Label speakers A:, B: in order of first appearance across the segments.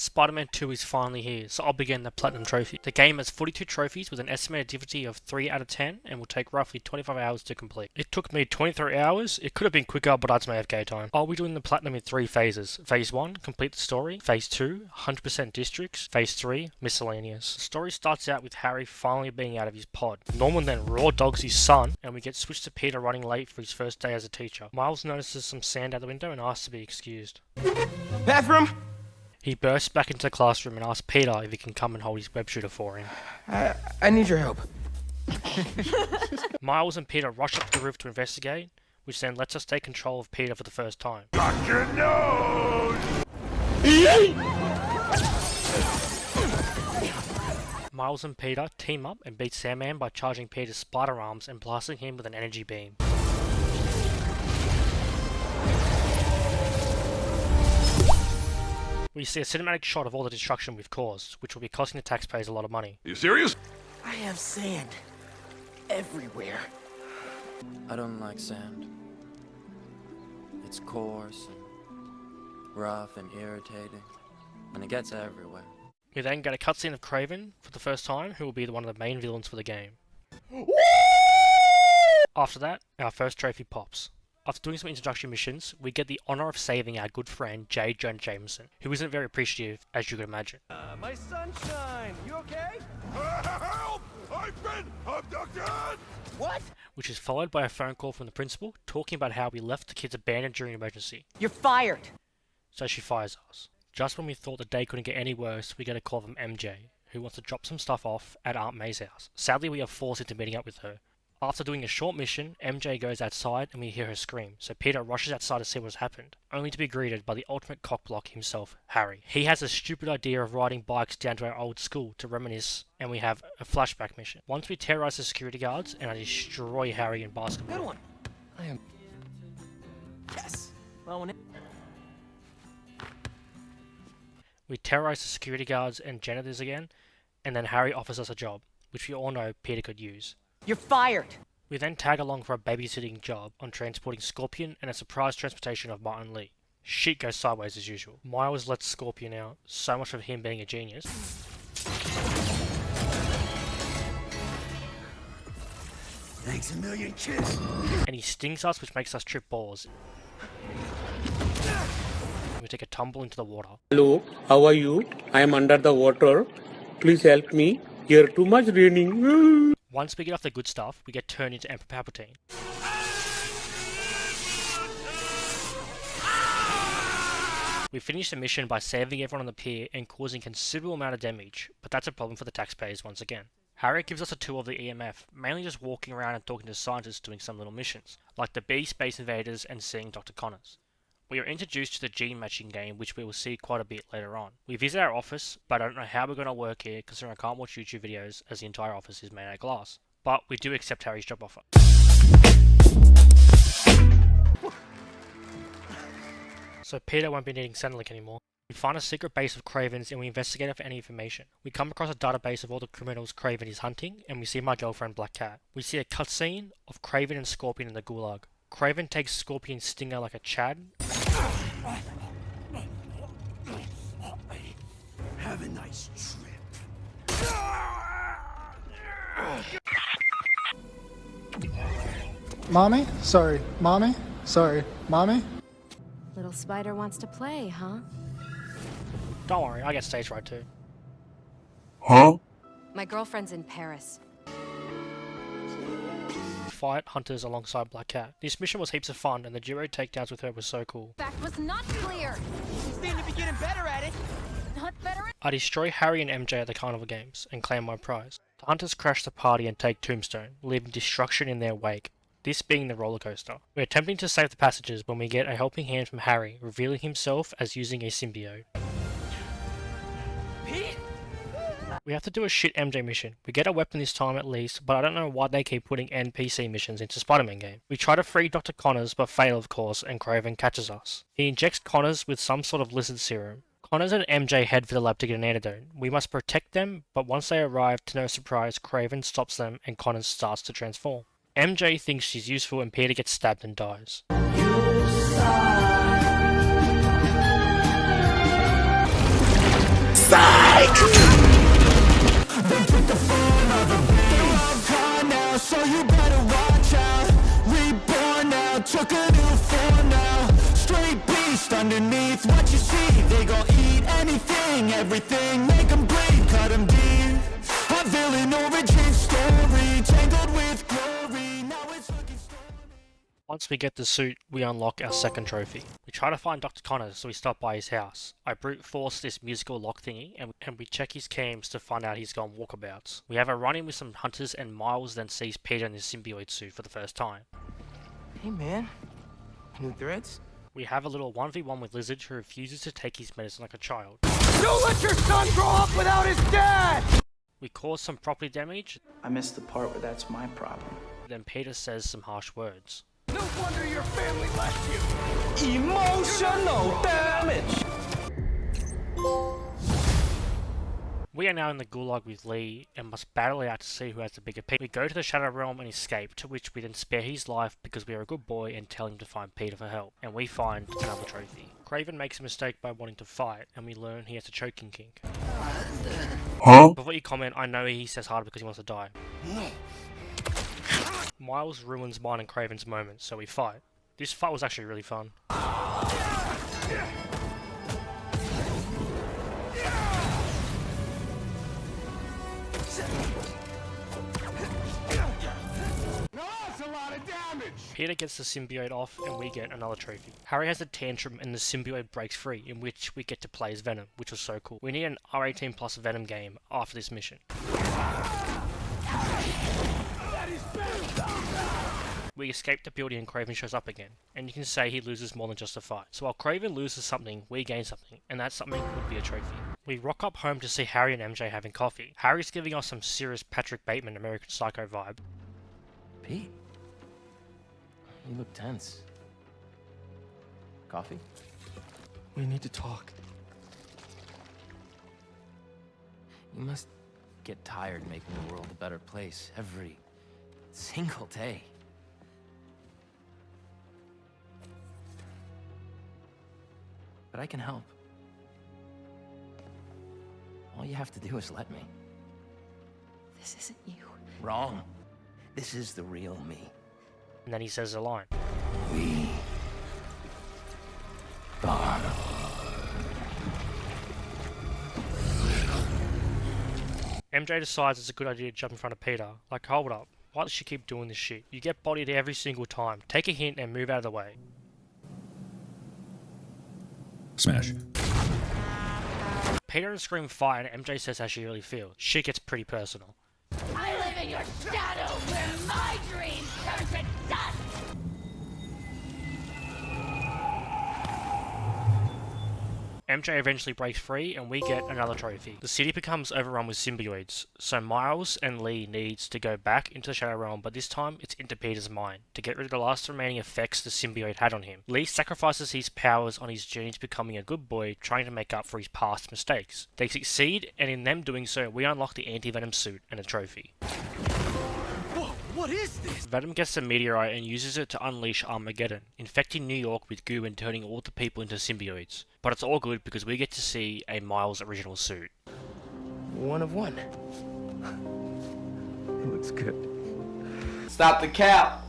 A: Spider-Man 2 is finally here, so I'll begin the Platinum Trophy. The game has 42 trophies with an estimated difficulty of 3 out of 10 and will take roughly 25 hours to complete. It took me 23 hours, it could have been quicker but that's my AFK time. I'll be doing the Platinum in 3 phases. Phase 1, complete the story. Phase 2, 100% districts. Phase 3, Miscellaneous. The story starts out with Harry finally being out of his pod. Norman then raw dogs his son and we get switched to Peter running late for his first day as a teacher. Miles notices some sand out the window and asks to be excused.
B: Bathroom?
A: He bursts back into the classroom and asks Peter if he can come and hold his web shooter for him.
B: I need your help.
A: Miles and Peter rush up the roof to investigate, which then lets us take control of Peter for the first time.
C: Got your nose!
A: Miles and Peter team up and beat Sandman by charging Peter's spider arms and blasting him with an energy beam. We see a cinematic shot of all the destruction we've caused, which will be costing the taxpayers a lot of money.
C: You serious?
B: I have sand everywhere.
D: I don't like sand. It's coarse and rough and irritating, and it gets everywhere.
A: We then get a cutscene of Kraven for the first time, who will be one of the main villains for the game. After that, our first trophy pops. After doing some introductory missions, we get the honour of saving our good friend J. Jonah Jameson, who isn't very appreciative, as you could imagine.
E: My sunshine, you okay?
C: Help! I've been abducted!
B: What?
A: Which is followed by a phone call from the principal, talking about how we left the kids abandoned during an emergency.
B: You're fired.
A: So she fires us. Just when we thought the day couldn't get any worse, we get a call from MJ, who wants to drop some stuff off at Aunt May's house. Sadly, we are forced into meeting up with her. After doing a short mission, MJ goes outside and we hear her scream, so Peter rushes outside to see what has happened, only to be greeted by the ultimate cockblock himself, Harry. He has a stupid idea of riding bikes down to our old school to reminisce, and we have a flashback mission. Once we terrorize the security guards, and I destroy Harry in basketball.
B: Good one. I am. Yes. Well,
A: We terrorize the security guards and janitors again, and then Harry offers us a job, which we all know Peter could use.
B: You're fired.
A: We then tag along for a babysitting job on transporting Scorpion and a surprise transportation of Martin Lee. Shit goes sideways as usual. Miles lets Scorpion out, so much of him being a genius.
C: Thanks a million, kid!
A: And he stings us, which makes us trip balls. We take a tumble into the water.
F: Hello, how are you? I am under the water. Please help me. Here too much raining.
A: Once we get off the good stuff, we get turned into Emperor Palpatine. We finish the mission by saving everyone on the pier and causing considerable amount of damage, but that's a problem for the taxpayers once again. Harry gives us a tour of the EMF, mainly just walking around and talking to scientists doing some little missions, like the B Space Invaders and seeing Dr. Connors. We are introduced to the gene matching game, which we will see quite a bit later on. We visit our office, but I don't know how we're going to work here considering I can't watch YouTube videos as the entire office is made out of glass. But we do accept Harry's job offer. So Peter won't be needing Centrelink anymore. We find a secret base of Cravens and we investigate it for any information. We come across a database of all the criminals Craven is hunting, and we see my girlfriend Black Cat. We see a cutscene of Craven and Scorpion in the Gulag. Craven takes Scorpion's stinger like a Chad.
C: Have a nice trip.
G: Mommy? Sorry. Mommy? Sorry. Mommy?
H: Little spider wants to play, huh?
A: Don't worry, I get stage fright too.
C: Huh?
H: My girlfriend's in Paris.
A: Fight hunters alongside Black Cat. This mission was heaps of fun and the duo takedowns with her was so cool.
H: Fact was not clear.
B: You seem to be getting better at it.
H: Not better.
A: I destroy Harry and MJ at the carnival games and claim my prize. The hunters crash the party and take Tombstone, leaving destruction in their wake. This being the roller coaster. We're attempting to save the passengers when we get a helping hand from Harry, revealing himself as using a symbiote.
B: Pete?
A: We have to do a shit MJ mission. We get a weapon this time at least, but I don't know why they keep putting NPC missions into Spider-Man game. We try to free Dr. Connors, but fail of course, and Craven catches us. He injects Connors with some sort of lizard serum. Connors and MJ head for the lab to get an antidote. We must protect them, but once they arrive, to no surprise, Craven stops them and Connors starts to transform. MJ thinks she's useful and Peter gets stabbed and dies.
B: So you better watch out. Reborn now, took a new form now. Straight beast underneath what you see. They gon' eat anything, everything, make them bleed, cut them deep. A villain origin story, tangled with glory. Now it's looking stormy.
A: Once we get the suit, we unlock our second trophy. We try to find Dr. Connors, so we stop by his house. I brute force this musical lock thingy, and we check his cams to find out he's gone walkabouts. We have a run-in with some hunters, and Miles then sees Peter in his symbiote suit for the first time.
E: Hey, man. New threads?
A: We have a little 1v1 with Lizard, who refuses to take his medicine like a child.
E: Don't let your son grow up without his dad!
A: We cause some property damage,
E: I missed the part where that's my problem.
A: then Peter says some harsh words.
E: No wonder your family left you! Emotional damage!
A: We are now in the gulag with Lee and must battle it out to see who has the bigger piece. We go to the Shadow Realm and escape, to which we then spare his life because we are a good boy and tell him to find Peter for help. And we find another trophy. Craven makes a mistake by wanting to fight, and we learn he has a choking kink.
C: Huh?
A: Before you comment, I know he says harder because he wants to die. Miles ruins mine and Craven's moment, so we fight. This fight was actually really fun.
C: That's a lot of damage!
A: Peter gets the symbiote off and we get another trophy. Harry has a tantrum and the symbiote breaks free, in which we get to play as Venom, which was so cool. We need an R18 plus Venom game after this mission. We escape the building and Craven shows up again, and you can say he loses more than just a fight. So while Craven loses something, we gain something, and that something would be a trophy. We rock up home to see Harry and MJ having coffee. Harry's giving us some serious Patrick Bateman American Psycho vibe.
I: Pete, you look tense. Coffee?
E: We need to talk.
I: You must get tired making the world a better place every single day. But I can help. All you have to do is let me.
H: This isn't you.
I: Wrong. This is the real me.
A: And then he says a line.
I: We are.
A: MJ decides it's a good idea to jump in front of Peter. Like, hold up. Why does she keep doing this shit? You get bodied every single time. Take a hint and move out of the way.
J: Smash.
A: Peter and Scream fight and MJ says how she really feels. Shit gets pretty personal.
H: I live in your shadow where my dreams turn to dust!
A: MJ eventually breaks free and we get another trophy. The city becomes overrun with symbiotes, so Miles and Lee needs to go back into the Shadow Realm, but this time it's into Peter's mind, to get rid of the last remaining effects the symbiote had on him. Lee sacrifices his powers on his journey to becoming a good boy, trying to make up for his past mistakes. They succeed, and in them doing so, we unlock the anti-venom suit and a trophy.
E: Whoa, what is this?
A: Venom gets a meteorite and uses it to unleash Armageddon, infecting New York with goo and turning all the people into symbiotes. But it's all good because we get to see a Miles original suit.
E: One of one. It looks good.
K: Stop the cap!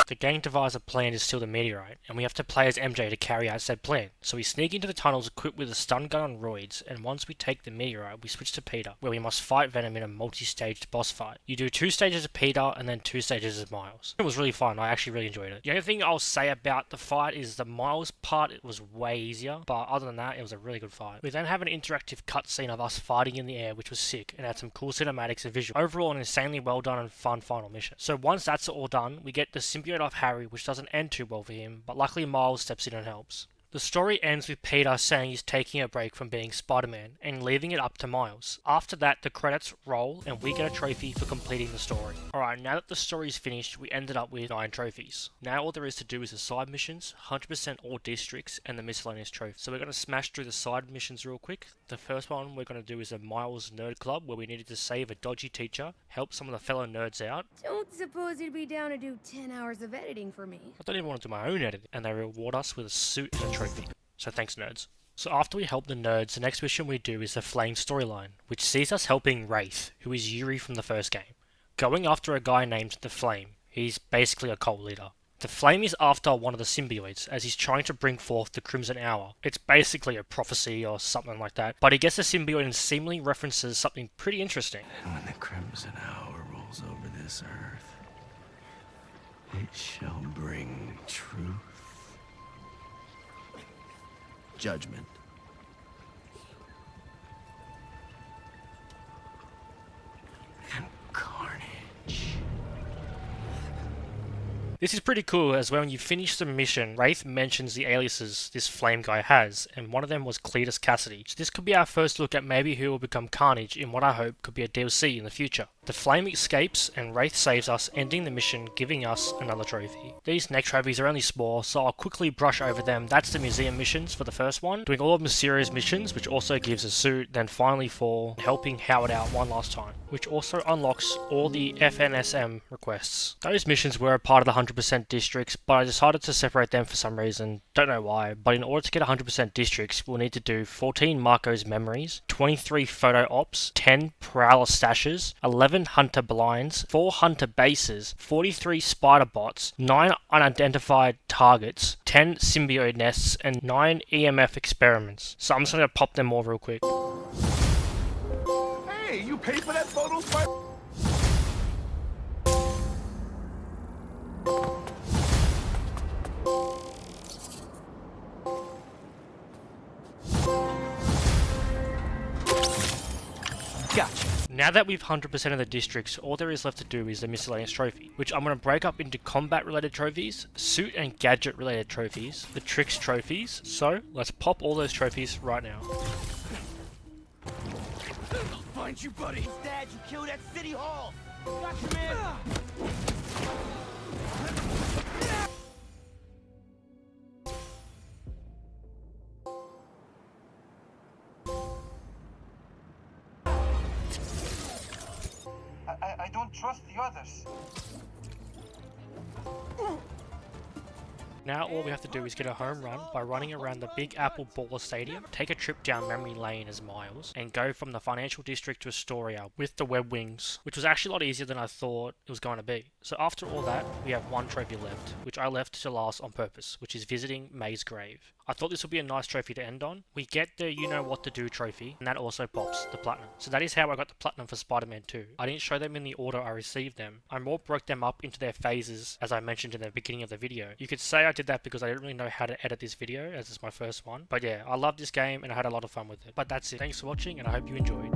A: The gang devise a plan to steal the meteorite, and we have to play as MJ to carry out said plan. So we sneak into the tunnels equipped with a stun gun on roids, and once we take the meteorite, we switch to Peter, where we must fight Venom in a multi-staged boss fight. You do 2 stages of Peter, and then 2 stages of Miles. It was really fun, I actually really enjoyed it. The only thing I'll say about the fight is the Miles part, it was way easier, but other than that, it was a really good fight. We then have an interactive cutscene of us fighting in the air, which was sick, and had some cool cinematics and visuals. Overall, an insanely well done and fun final mission. So once that's all done, we get the symbiote off Harry, which doesn't end too well for him, but luckily Miles steps in and helps. The story ends with Peter saying he's taking a break from being Spider-Man and leaving it up to Miles. After that, the credits roll and we get a trophy for completing the story. Alright, now that the story's finished, we ended up with 9 trophies. Now all there is to do is the side missions, 100% all districts, and the miscellaneous trophy. So we're going to smash through the side missions real quick. The first one we're going to do is a Miles Nerd Club, where we needed to save a dodgy teacher, help some of the fellow nerds out.
H: Don't suppose you'd be down to do 10 hours of editing for me.
A: I don't even want to do my own editing, and they reward us with a suit and a trophy. So thanks, nerds. So after we help the nerds, the next mission we do is the Flame storyline, which sees us helping Wraith, who is Yuri from the first game, going after a guy named the Flame. He's basically a cult leader. The Flame is after one of the symbiotes, as he's trying to bring forth the Crimson Hour. It's basically a prophecy or something like that, but he gets the symbiote and seemingly references something pretty interesting.
E: And when the Crimson Hour rolls over this earth, it shall bring truth, judgment, and carnage.
A: This is pretty cool, as when you finish the mission, Wraith mentions the aliases this Flame guy has, and one of them was Cletus Cassidy. So this could be our first look at maybe who will become Carnage in what I hope could be a DLC in the future. The Flame escapes and Wraith saves us, ending the mission, giving us another trophy. These next trophies are only small, so I'll quickly brush over them. That's the museum missions for the first one, doing all of Mysterious missions, which also gives a suit, then finally for helping Howard out one last time, which also unlocks all the FNSM requests. Those missions were a part of the 100% districts, but I decided to separate them for some reason, don't know why, but in order to get 100% districts, we'll need to do 14 Marco's memories, 23 photo ops, 10 Prowler stashes, 11 hunter blinds, 4 hunter bases, 43 spider bots, 9 unidentified targets, 10 symbiote nests, and 9 EMF experiments. So I'm just going to pop them all real quick.
C: Hey, you paid for that photo fight?
E: Gotcha.
A: Now that we've 100% of the districts, all there is left to do is the Miscellaneous trophy, which I'm going to break up into combat related trophies, suit and gadget related trophies, the tricks trophies. So let's pop all those trophies right now.
C: I'll find you, buddy.
E: Dad, you killed at City Hall. Gotcha, man.
C: I don't trust the others.
A: Now all we have to do is get a home run by running around the Big Apple Baller Stadium, take a trip down memory lane as Miles, and go from the Financial District to Astoria with the web wings, which was actually a lot easier than I thought it was going to be. So after all that, we have one trophy left, which I left to last on purpose, which is visiting May's grave. I thought this would be a nice trophy to end on. We get the You Know What to Do trophy, and that also pops the platinum. So that is how I got the platinum for Spider-Man 2. I didn't show them in the order I received them. I more broke them up into their phases, as I mentioned in the beginning of the video. You could say I did that because I didn't really know how to edit this video, as it's my first one. But yeah, I love this game and I had a lot of fun with it. But that's it. Thanks for watching and I hope you enjoyed.